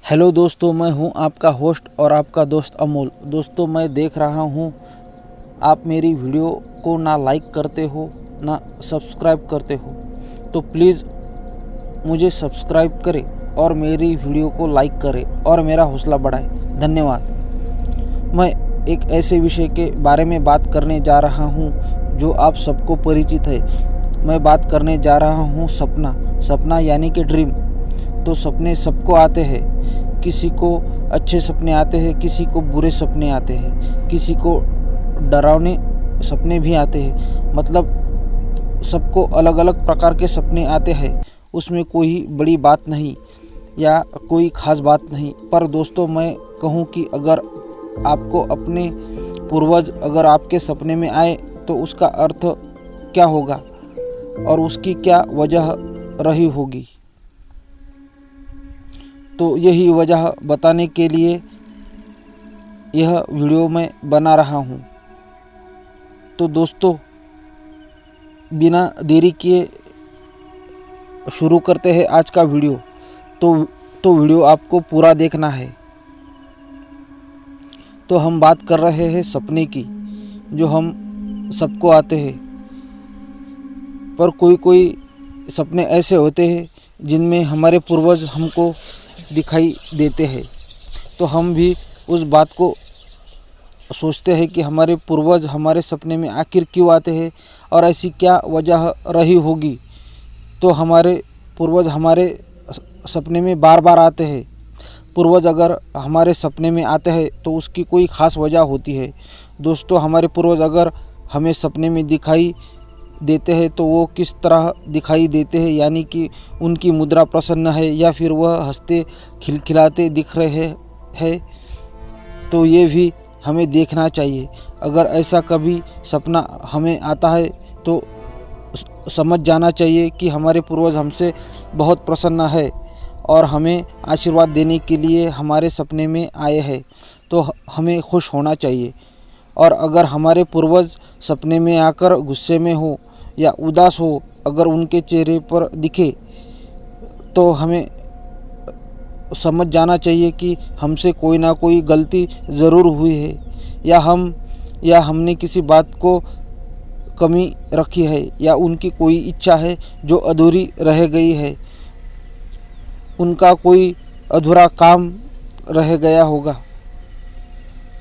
Hello दोस्तों, मैं हूं आपका होस्ट और आपका दोस्त अमोल। दोस्तों, मैं देख रहा हूं आप मेरी वीडियो को ना लाइक करते हो ना सब्सक्राइब करते हो, तो प्लीज़ मुझे सब्सक्राइब करें और मेरी वीडियो को लाइक करें और मेरा हौसला बढ़ाएं। धन्यवाद। मैं एक ऐसे विषय के बारे में बात करने जा रहा हूं जो आप सबको परिचित है। मैं बात करने जा रहा हूं सपना यानी कि ड्रीम। तो सपने सबको आते हैं। किसी को अच्छे सपने आते हैं, किसी को बुरे सपने आते हैं, किसी को डरावने सपने भी आते हैं। मतलब सबको अलग अलग प्रकार के सपने आते हैं। उसमें कोई बड़ी बात नहीं या कोई ख़ास बात नहीं। पर दोस्तों, मैं कहूँ कि अगर आपको अपने पूर्वज अगर आपके सपने में आए तो उसका अर्थ क्या होगा और उसकी क्या वजह रही होगी। तो यही वजह बताने के लिए यह वीडियो मैं बना रहा हूँ। तो दोस्तों, बिना देरी किए शुरू करते हैं आज का वीडियो। तो वीडियो आपको पूरा देखना है। तो हम बात कर रहे हैं सपने की, जो हम सबको आते हैं। पर कोई सपने ऐसे होते हैं जिनमें हमारे पूर्वज हमको दिखाई देते हैं। तो हम भी उस बात को सोचते हैं कि हमारे पूर्वज हमारे सपने में आखिर क्यों आते हैं और ऐसी क्या वजह रही होगी। तो हमारे पूर्वज हमारे सपने में बार बार आते हैं। पूर्वज अगर हमारे सपने में आते हैं तो उसकी कोई ख़ास वजह होती है। दोस्तों, हमारे पूर्वज अगर हमें सपने में दिखाई देते हैं तो वो किस तरह दिखाई देते हैं, यानी कि उनकी मुद्रा प्रसन्न है या फिर वह हंसते खिलखिलाते दिख रहे हैं, तो ये भी हमें देखना चाहिए। अगर ऐसा कभी सपना हमें आता है तो समझ जाना चाहिए कि हमारे पूर्वज हमसे बहुत प्रसन्न है और हमें आशीर्वाद देने के लिए हमारे सपने में आए हैं। तो हमें खुश होना चाहिए। और अगर हमारे पूर्वज सपने में आकर गुस्से में हो या उदास हो, अगर उनके चेहरे पर दिखे, तो हमें समझ जाना चाहिए कि हमसे कोई ना कोई गलती ज़रूर हुई है या हमने किसी बात को कमी रखी है या उनकी कोई इच्छा है जो अधूरी रह गई है। उनका कोई अधूरा काम रह गया होगा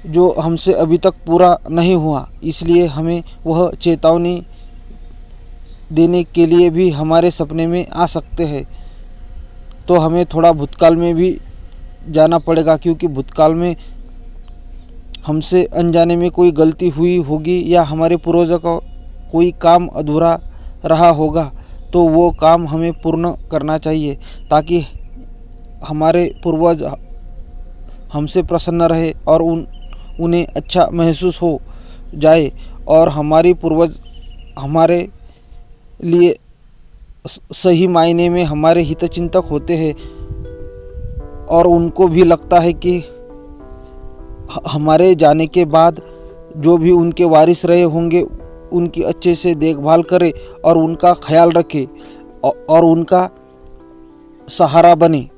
जो हमसे अभी तक पूरा नहीं हुआ। इसलिए हमें वह चेतावनी देने के लिए भी हमारे सपने में आ सकते हैं। तो हमें थोड़ा भूतकाल में भी जाना पड़ेगा, क्योंकि भूतकाल में हमसे अनजाने में कोई गलती हुई होगी या हमारे पूर्वजों का कोई काम अधूरा रहा होगा। तो वो काम हमें पूर्ण करना चाहिए ताकि हमारे पूर्वज हमसे प्रसन्न रहे और उन्हें अच्छा महसूस हो जाए और हमारी पूर्वज हमारे लिए सही मायने में हमारे हितचिंतक होते हैं और उनको भी लगता है कि हमारे जाने के बाद जो भी उनके वारिस रहे होंगे उनकी अच्छे से देखभाल करे और उनका ख्याल रखे और उनका सहारा बने।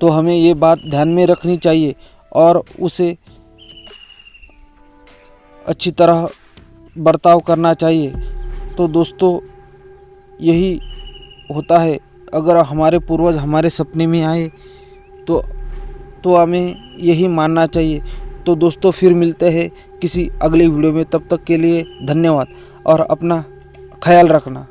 तो हमें ये बात ध्यान में रखनी चाहिए और उसे अच्छी तरह बर्ताव करना चाहिए। तो दोस्तों, यही होता है। अगर हमारे पूर्वज हमारे सपने में आए तो हमें यही मानना चाहिए। तो दोस्तों, फिर मिलते हैं किसी अगली वीडियो में। तब तक के लिए धन्यवाद और अपना ख्याल रखना।